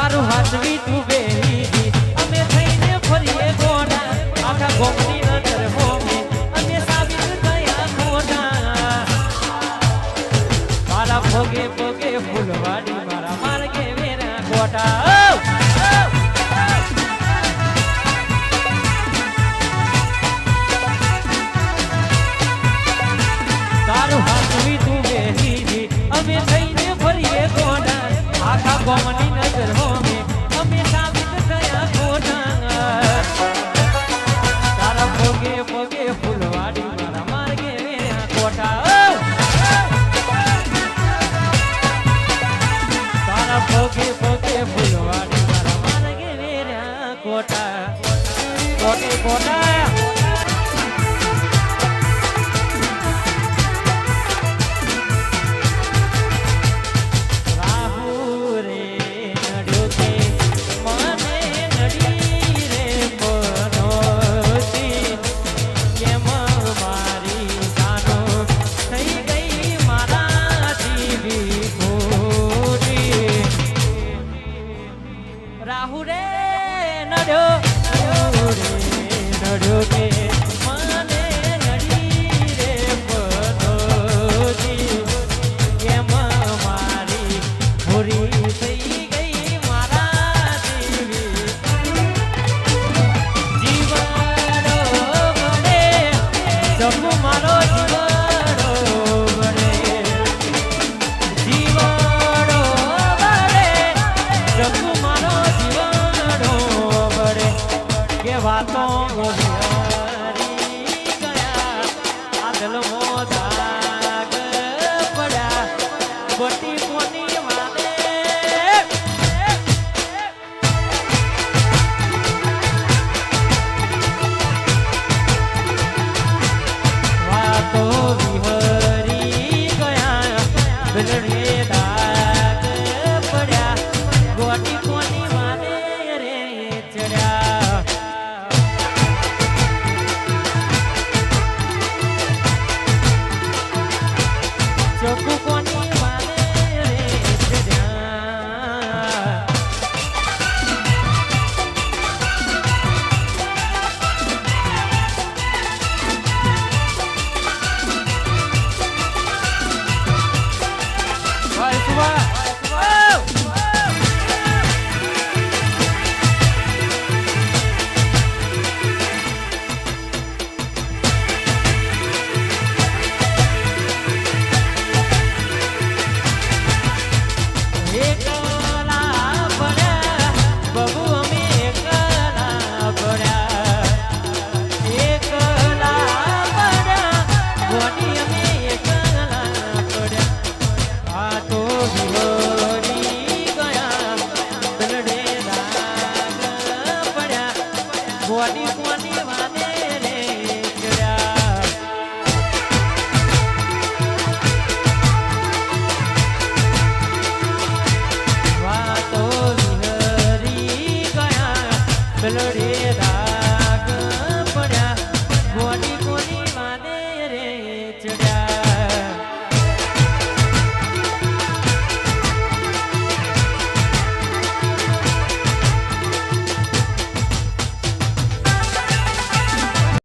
તારું હાથવી તું બેહી અમે થઈને ફરીએ ગોડા આખા ગોમની નજર હોમે અમે સાબિત થયા ખોટા મારા ભોગે ભોગે ફૂલવાડી મારા માર્ગે વેરા ગોટા તારું હાથવી તું બેહી અમે થઈને ફરીએ ગોડા આખા ગોમની નજર હોમે અમે સાબિત થયા ખોટા તારા ભોગે ભોગે ફૂલવાડી મારા માર્ગે વેરા ગોટા તારા ભોગે ભોગે ફૂલવાડી મારા માર્ગે વેરા ગોટા કોટે કોટા રાહુ રે નડ્યો કે મને નડી રે પનોતી કેમ મારી ભૂરી થઈ ગઈ મારા જીવી જીવડો મને જમુ મારો જીવડો મને જીવડો મને જમુ મારો વાતો હરી ગયા આદલ મોદાગ પડ્યા બટી કોની વાલે વાતો વિહરી ગયા બિલડે દાગ પડ્યા ગોટી કોની વાલે રે ચડ્યા ચોખ્ખું કોની વાલે રે ચડ્યા ભાઈ સુભા